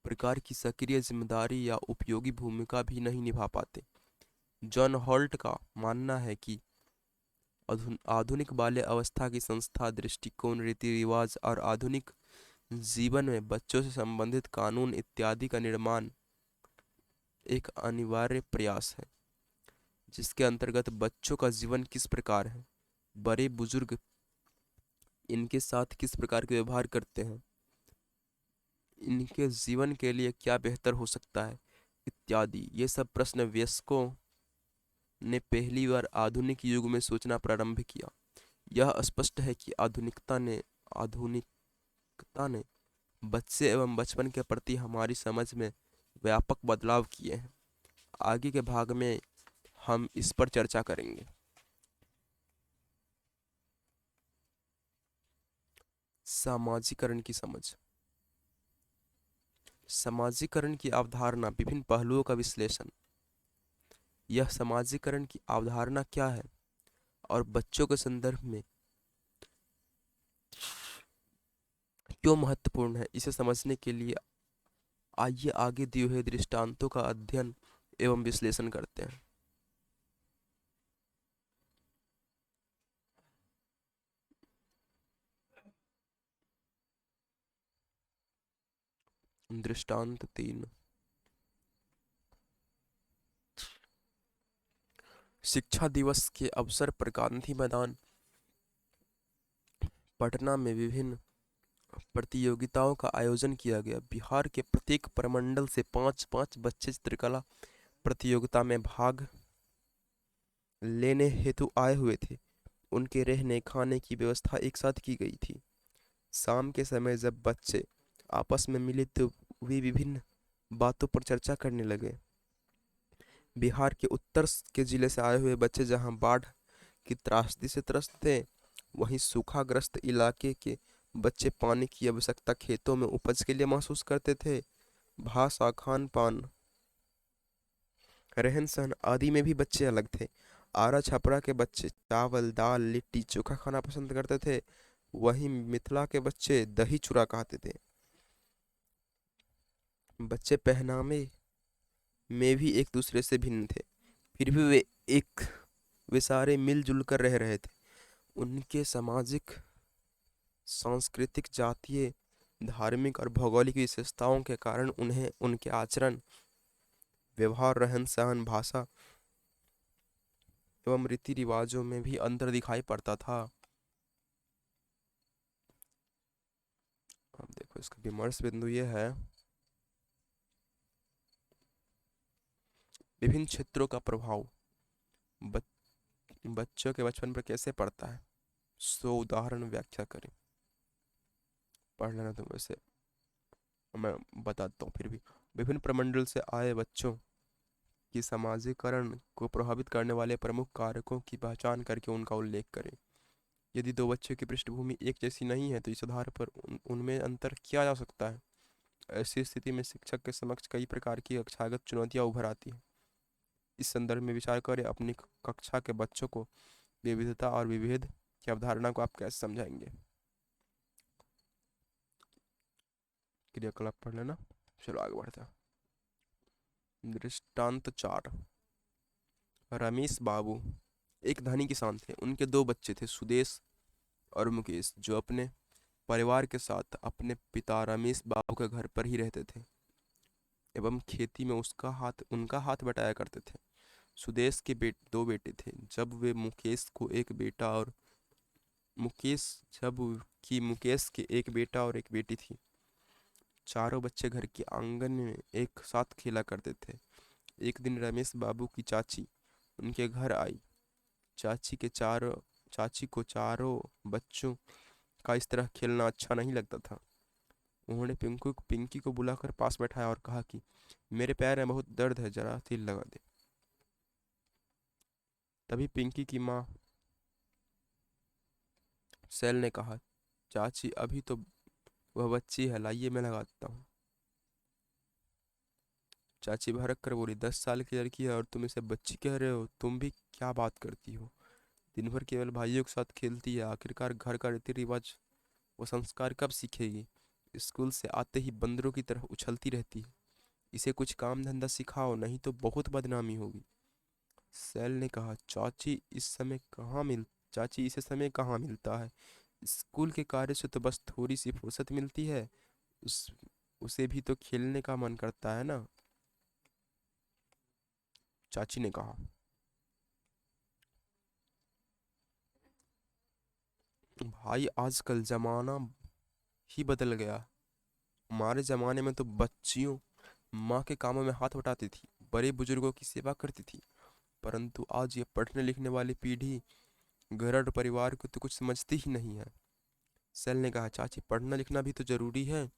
प्रकार की सक्रिय जिम्मेदारी या उपयोगी भूमिका भी नहीं निभा पाते। जॉन हॉल्ट का मानना है कि आधुनिक बाल्य अवस्था की संस्था, दृष्टिकोण, रीति रिवाज और आधुनिक जीवन में बच्चों से संबंधित कानून इत्यादि का निर्माण एक अनिवार्य प्रयास है, जिसके अंतर्गत बच्चों का जीवन किस प्रकार है, बड़े बुजुर्ग इनके साथ किस प्रकार के व्यवहार करते हैं, इनके जीवन के लिए क्या बेहतर हो सकता है इत्यादि, ये सब प्रश्न वयस्कों ने पहली बार आधुनिक युग में सोचना प्रारंभ किया। यह स्पष्ट है कि आधुनिकता ने बच्चे एवं बचपन के प्रति हमारी समझ में व्यापक बदलाव किए हैं। आगे के भाग में हम इस पर चर्चा करेंगे। सामाजिकरण की समझ। समाजीकरण की अवधारणा, विभिन्न पहलुओं का विश्लेषण। यह समाजीकरण की अवधारणा क्या है और बच्चों के संदर्भ में क्यों महत्वपूर्ण है, इसे समझने के लिए आइए आगे दिए हुए दृष्टांतों का अध्ययन एवं विश्लेषण करते हैं। दृष्टांत 3। शिक्षा दिवस के अवसर पर गांधी मैदान पटना में विभिन्न प्रतियोगिताओं का आयोजन किया गया। बिहार के प्रत्येक प्रमंडल से 5-5 बच्चे चित्रकला प्रतियोगिता में भाग लेने हेतु आए हुए थे। उनके रहने खाने की व्यवस्था एक साथ की गई थी। शाम के समय जब बच्चे आपस में मिले तो वे विभिन्न बातों पर चर्चा करने लगे। बिहार के उत्तर के जिले से आए हुए बच्चे जहां बाढ़ की त्रासदी से त्रस्त थे, वहीं सूखाग्रस्त इलाके के बच्चे पानी की आवश्यकता खेतों में उपज के लिए महसूस करते थे। भाषा, खान पान, रहन सहन आदि में भी बच्चे अलग थे। आरा छपरा के बच्चे चावल, दाल, लिट्टी चोखा खाना पसंद करते थे, वहीं मिथिला के बच्चे दही चूड़ा खाते थे। बच्चे पहनावे में भी एक दूसरे से भिन्न थे, फिर भी वे सारे मिलजुल कर रह रहे थे। उनके सामाजिक सांस्कृतिक, जातीय, धार्मिक और भौगोलिक विशेषताओं के कारण उन्हें उनके आचरण, व्यवहार, रहन सहन, भाषा एवं रीति रिवाजों में भी अंतर दिखाई पड़ता था। अब देखो इसका विमर्श बिंदु ये है, विभिन्न क्षेत्रों का प्रभाव बच्चों के बचपन पर कैसे पड़ता है। सो उदाहरण व्याख्या करें। पढ़ लेना तुम वैसे, मैं बताता हूँ फिर भी। विभिन्न प्रमंडल से आए बच्चों की समाजीकरण को प्रभावित करने वाले प्रमुख कारकों की पहचान करके उनका उल्लेख करें। यदि दो बच्चों की पृष्ठभूमि एक जैसी नहीं है तो इस आधार पर उनमें अंतर किया जा सकता है। ऐसी स्थिति में शिक्षक के समक्ष कई प्रकार की कक्षागत चुनौतियां उभर आती हैं। इस संदर्भ में विचार करें, अपनी कक्षा के बच्चों को विविधता और विभेद की अवधारणा को आप कैसे समझाएंगे। क्रियाकलाप पढ़ लेना। चलो आगे बढ़ते हैं। दृष्टांत 4। रमेश बाबू एक धनी किसान थे। उनके दो बच्चे थे, सुदेश और मुकेश, जो अपने परिवार के साथ अपने पिता रमेश बाबू के घर पर ही रहते थे एवं खेती में उनका हाथ बटाया करते थे। सुदेश के दो बेटे थे, जब वे मुकेश को एक बेटा और मुकेश जब कि मुकेश के एक बेटा और एक बेटी थी। चारों बच्चे घर के आंगन में एक साथ खेला करते थे। एक दिन रमेश बाबू की चाची उनके घर आई। चाची को चारों बच्चों का इस तरह खेलना अच्छा नहीं लगता था। उन्होंने पिंकी को बुलाकर पास बैठाया और कहा कि मेरे पैर में बहुत दर्द है, जरा तेल लगा दे। तभी पिंकी की माँ सैल ने कहा, चाची अभी तो वह बच्ची है, लाइए मैं लगाता हूँ। चाची भड़क कर बोली, 10 साल की लड़की है और तुम इसे बच्ची कह रहे हो? तुम भी क्या बात करती हो? दिन भर केवल भाइयों के साथ खेलती है, आखिरकार घर का रीति रिवाज वो संस्कार कब सीखेगी? स्कूल से आते ही बंदरों की तरह उछलती रहती है। इसे कुछ काम धंधा सिखाओ, नहीं तो बहुत बदनामी होगी। सैल ने कहा, चाची इसे समय कहाँ मिलता है? स्कूल के कार्य से तो बस थोड़ी सी फुर्सत मिलती है। उस उसे भी तो खेलने का मन करता है ना। चाची ने कहा, भाई आजकल जमाना ही बदल गया। हमारे जमाने में तो बच्चियों माँ के कामों में हाथ बटाती थी, बड़े बुजुर्गों की सेवा करती थी, परंतु आज ये पढ़ने लिखने वाली पीढ़ी घर और परिवार को तो कुछ समझती ही नहीं है। सैल ने कहा, चाची पढ़ना लिखना भी तो जरूरी है।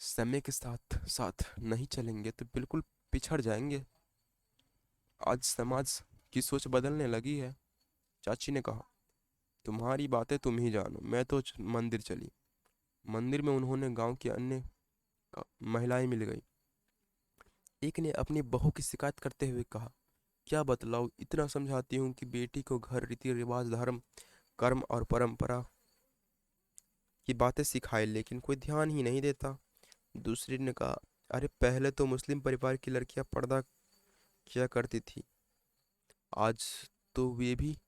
समय के साथ साथ नहीं चलेंगे तो बिल्कुल पिछड़ जाएंगे। आज समाज की सोच बदलने लगी है। चाची ने कहा, तुम्हारी बातें तुम ही जानो, मैं तो मंदिर चली। मंदिर में उन्होंने गांव की अन्य महिलाएं मिल गई। एक ने अपनी बहू की शिकायत करते हुए कहा, क्या बतलाऊं, इतना समझाती हूँ कि बेटी को घर, रीति रिवाज, धर्म, कर्म और परंपरा की बातें सिखाए, लेकिन कोई ध्यान ही नहीं देता। दूसरी ने कहा, अरे पहले तो मुस्लिम परिवार की लड़कियां पर्दा किया करती थी, आज तो वे भी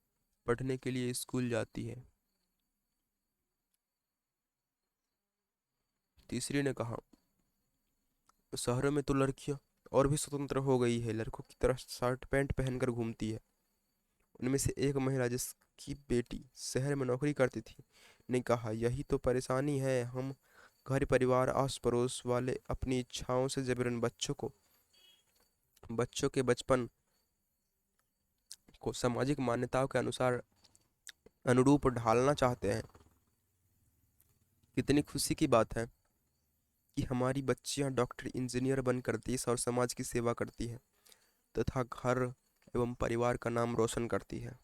पढ़ने के लिए स्कूल जाती है। तीसरी ने कहा, शहरों में तो लड़कियां और भी स्वतंत्र हो गई है, लड़कों की तरह शर्ट पैंट पहनकर घूमती है। उनमें से एक महिला, जिसकी बेटी शहर में नौकरी करती थी, ने कहा, यही तो परेशानी है, हम घर परिवार आस पड़ोस वाले अपनी इच्छाओं से जबरन बच्चों के बचपन को सामाजिक मान्यताओं के अनुसार अनुरूप ढालना चाहते हैं। कितनी खुशी की बात है कि हमारी बच्चियां डॉक्टर, इंजीनियर बनकर देश और समाज की सेवा करती हैं तथा घर एवं परिवार का नाम रोशन करती है।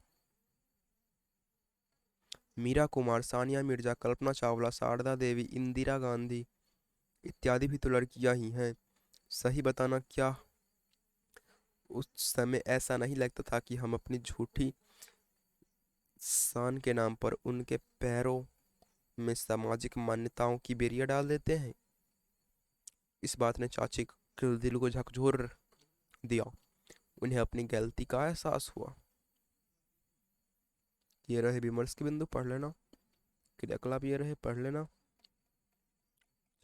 मीरा कुमार, सानिया मिर्जा, कल्पना चावला, शारदा देवी, इंदिरा गांधी इत्यादि भी तो लड़कियां ही हैं। सही बताना, क्या उस समय ऐसा नहीं लगता था कि हम अपनी झूठी शान के नाम पर उनके पैरों में सामाजिक मान्यताओं की बेरिया डाल देते हैं? इस बात ने चाची के दिल को झकझोर दिया। उन्हें अपनी गलती का एहसास हुआ। ये रहे विमर्श के बिंदु, पढ़ लेना। क्रियाकलाप ये रहे, पढ़ लेना।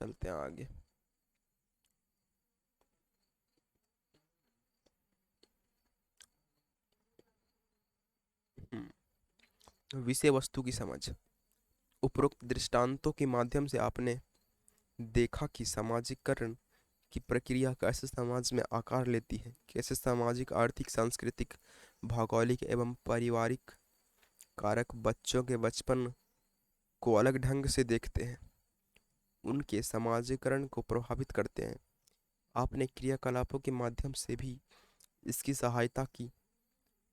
चलते हैं आगे। विषय वस्तु की समझ। उपरोक्त दृष्टांतों के माध्यम से आपने देखा कि सामाजिकरण की प्रक्रिया कैसे समाज में आकार लेती है, कैसे सामाजिक, आर्थिक, सांस्कृतिक, भौगोलिक एवं पारिवारिक कारक बच्चों के बचपन को अलग ढंग से देखते हैं, उनके समाजीकरण को प्रभावित करते हैं। आपने क्रियाकलापों के माध्यम से भी इसकी सहायता की,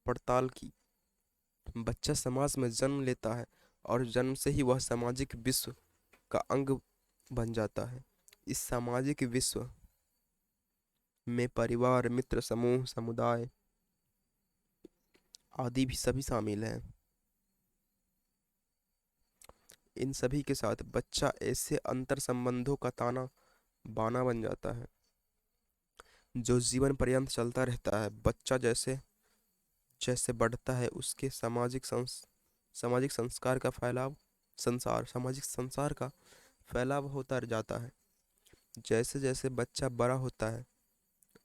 पड़ताल की। बच्चा समाज में जन्म लेता है और जन्म से ही वह सामाजिक विश्व का अंग बन जाता है। इस सामाजिक विश्व में परिवार, मित्र समूह, समुदाय आदि भी सभी शामिल हैं। इन सभी के साथ बच्चा ऐसे अंतर संबंधों का ताना बाना बन जाता है जो जीवन पर्यंत चलता रहता है। बच्चा जैसे जैसे बढ़ता है उसके सामाजिक संस्कार का फैलाव सामाजिक संसार का फैलाव होता जाता है। जैसे जैसे बच्चा बड़ा होता है,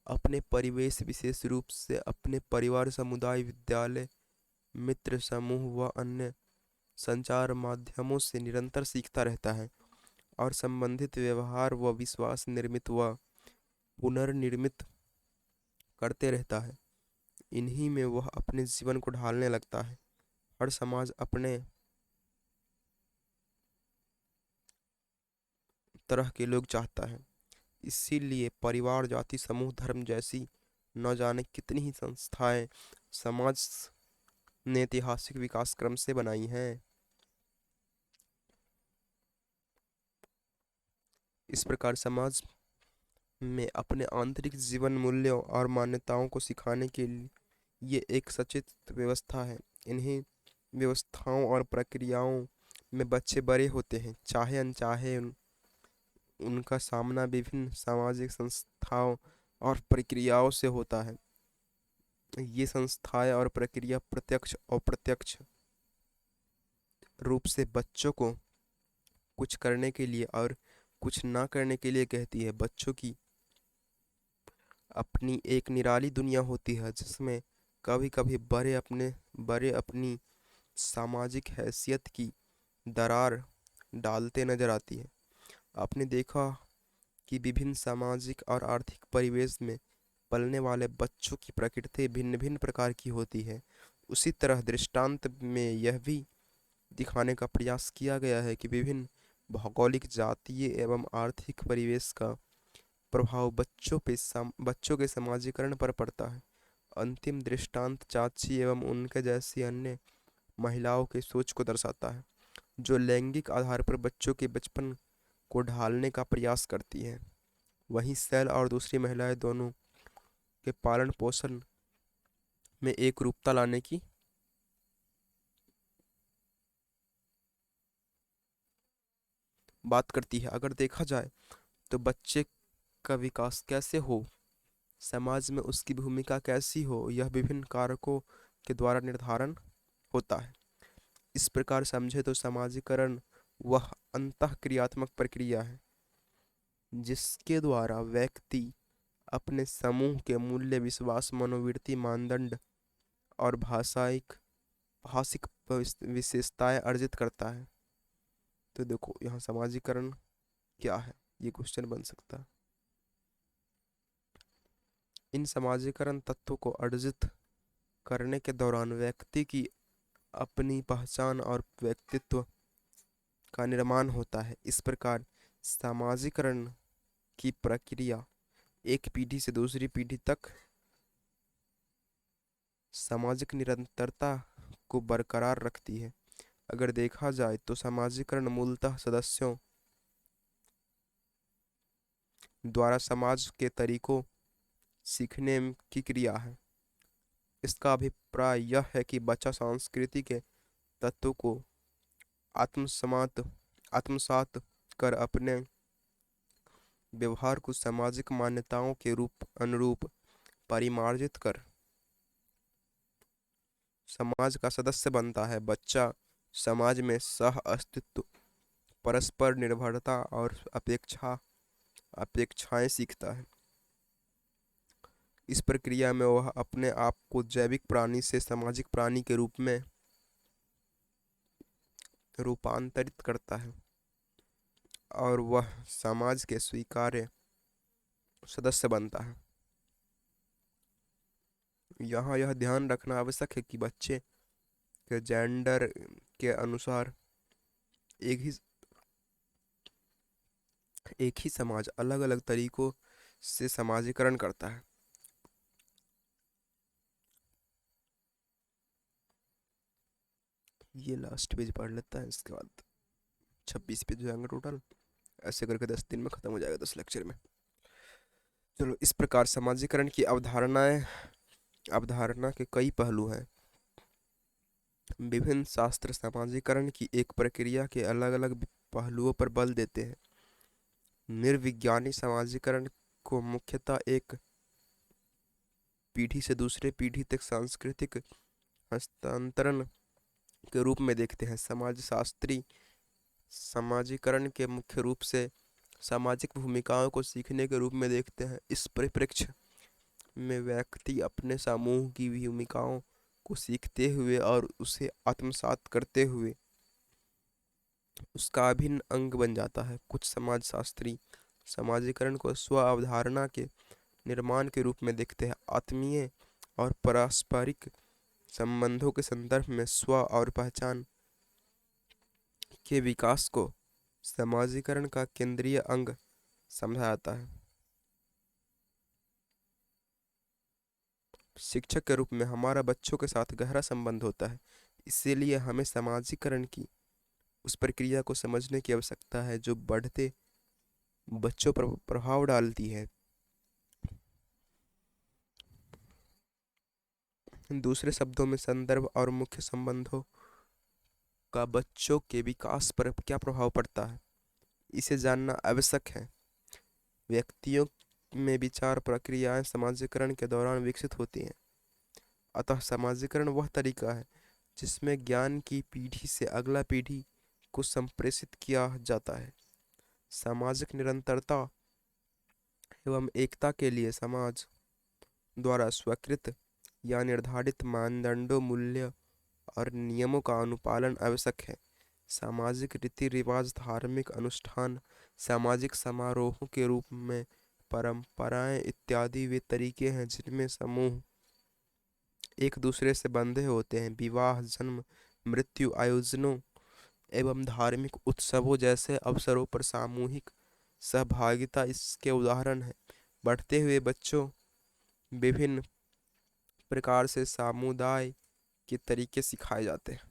अपने परिवेश, विशेष रूप से अपने परिवार, समुदाय, विद्यालय, मित्र समूह व अन्य संचार माध्यमों से निरंतर सीखता रहता है और संबंधित व्यवहार व विश्वास निर्मित व पुनर्निर्मित करते रहता है। इन्हीं में वह अपने जीवन को ढालने लगता है। हर समाज अपने तरह के लोग चाहता है, इसीलिए परिवार, जाति, समूह, धर्म जैसी न जाने कितनी ही संस्थाएं समाज ने ऐतिहासिक विकास क्रम से बनाई हैं। इस प्रकार समाज में अपने आंतरिक जीवन मूल्यों और मान्यताओं को सिखाने के लिए ये एक सचेत व्यवस्था है। इन्हीं व्यवस्थाओं और प्रक्रियाओं में बच्चे बड़े होते हैं, चाहे अनचाहे। उनका सामना विभिन्न सामाजिक संस्थाओं और प्रक्रियाओं से होता है। ये संस्थाएं और प्रक्रिया प्रत्यक्ष और अप्रत्यक्ष रूप से बच्चों को कुछ करने के लिए और कुछ ना करने के लिए कहती है। बच्चों की अपनी एक निराली दुनिया होती है जिसमें कभी कभी बड़े अपनी सामाजिक हैसियत की दरार डालते नजर आती है। आपने देखा कि विभिन्न सामाजिक और आर्थिक परिवेश में पलने वाले बच्चों की प्रकृति भिन्न भिन्न प्रकार की होती है। उसी तरह दृष्टांत में यह भी दिखाने का प्रयास किया गया है कि विभिन्न भौगोलिक, जातीय एवं आर्थिक परिवेश का प्रभाव बच्चों के समाजीकरण पर पड़ता है। अंतिम दृष्टांत चाची एवं उनके जैसी अन्य महिलाओं की सोच को दर्शाता है, जो लैंगिक आधार पर बच्चों के बचपन को ढालने का प्रयास करती हैं। वहीं सेल और दूसरी महिलाएं दोनों के पालन पोषण में एक रूपता लाने की बात करती है। अगर देखा जाए तो बच्चे का विकास कैसे हो, समाज में उसकी भूमिका कैसी हो, यह विभिन्न कारकों के द्वारा निर्धारण होता है। इस प्रकार समझे तो सामाजिकरण वह अंतःक्रियात्मक प्रक्रिया है जिसके द्वारा व्यक्ति अपने समूह के मूल्य, विश्वास, मनोवृत्ति, मानदंड और भाषिक विशेषताएं अर्जित करता है। तो देखो यहाँ सामाजिकरण क्या है, ये क्वेश्चन बन सकता है। इन सामाजिकरण तत्वों को अर्जित करने के दौरान व्यक्ति की अपनी पहचान और व्यक्तित्व का निर्माण होता है। इस प्रकार सामाजिकरण की प्रक्रिया एक पीढ़ी से दूसरी पीढ़ी तक सामाजिक निरंतरता को बरकरार रखती है। अगर देखा जाए तो सामाजिकरण मूलतः सदस्यों द्वारा समाज के तरीकों सीखने की क्रिया है। इसका अभिप्राय यह है कि बच्चा संस्कृति के तत्वों को आत्मसात आत्मसात कर अपने व्यवहार को सामाजिक मान्यताओं के अनुरूप परिमार्जित कर समाज का सदस्य बनता है। बच्चा समाज में सह अस्तित्व, परस्पर निर्भरता और अपेक्षाएं सीखता है। इस प्रक्रिया में वह अपने आप को जैविक प्राणी से सामाजिक प्राणी के रूप में रूपांतरित करता है और वह समाज के स्वीकार्य सदस्य बनता है। यहाँ यह ध्यान रखना आवश्यक है कि बच्चे के जेंडर के अनुसार एक ही समाज अलग अलग तरीकों से समाजीकरण करता है। ये लास्ट पेज पढ़ लेता है, इसके बाद 26 पेज हो जाएंगे टोटल। ऐसे करके 10 दिन में खत्म हो जाएगा, 10 लेक्चर में। चलो, इस प्रकार समाजीकरण की अवधारणा के कई पहलू हैं। विभिन्न शास्त्र समाजीकरण की एक प्रक्रिया के अलग अलग पहलुओं पर बल देते हैं। निर्विज्ञानी समाजीकरण को मुख्यतः एक पीढ़ी से दूसरे पीढ़ी तक सांस्कृतिक हस्तांतरण के रूप में देखते हैं। समाजशास्त्री समाजीकरण के मुख्य रूप से सामाजिक भूमिकाओं को सीखने के रूप में देखते हैं। इस परिप्रेक्ष्य में व्यक्ति अपने समूह की भूमिकाओं को सीखते हुए और उसे आत्मसात करते हुए उसका अभिन्न अंग बन जाता है। कुछ समाजशास्त्री समाजीकरण को स्व अवधारणा के निर्माण के रूप में देखते हैं। आत्मीय और पारस्परिक संबंधों के संदर्भ में स्व और पहचान के विकास को समाजीकरण का केंद्रीय अंग समझा जाता है। शिक्षक के रूप में हमारा बच्चों के साथ गहरा संबंध होता है, इसीलिए हमें समाजीकरण की उस प्रक्रिया को समझने की आवश्यकता है जो बढ़ते बच्चों पर प्रभाव डालती है। दूसरे शब्दों में संदर्भ और मुख्य संबंधों का बच्चों के विकास पर क्या प्रभाव पड़ता है, इसे जानना आवश्यक है। व्यक्तियों में विचार प्रक्रियाएं समाजीकरण के दौरान विकसित होती हैं। अतः समाजीकरण वह तरीका है जिसमें ज्ञान की पीढ़ी से अगला पीढ़ी को संप्रेषित किया जाता है। सामाजिक निरंतरता एवं एकता के लिए समाज द्वारा स्वीकृत या निर्धारित मानदंडों, मूल्य और नियमों का अनुपालन आवश्यक है। सामाजिक रीति रिवाज, धार्मिक अनुष्ठान, सामाजिक समारोहों के रूप में परंपराएं इत्यादि वे तरीके हैं जिनमें समूह एक दूसरे से बंधे होते हैं। विवाह, जन्म, मृत्यु, आयोजनों एवं धार्मिक उत्सवों जैसे अवसरों पर सामूहिक सहभागिता इसके उदाहरण है। बढ़ते हुए बच्चों विभिन्न प्रकार से समुदाय के तरीके सिखाए जाते हैं।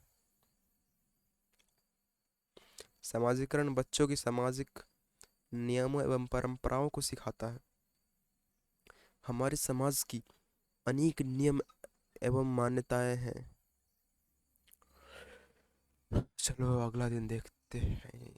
समाजीकरण बच्चों की सामाजिक नियमों एवं परंपराओं को सिखाता है। हमारे समाज की अनेक नियम एवं मान्यताएं हैं। चलो अगला दिन देखते हैं।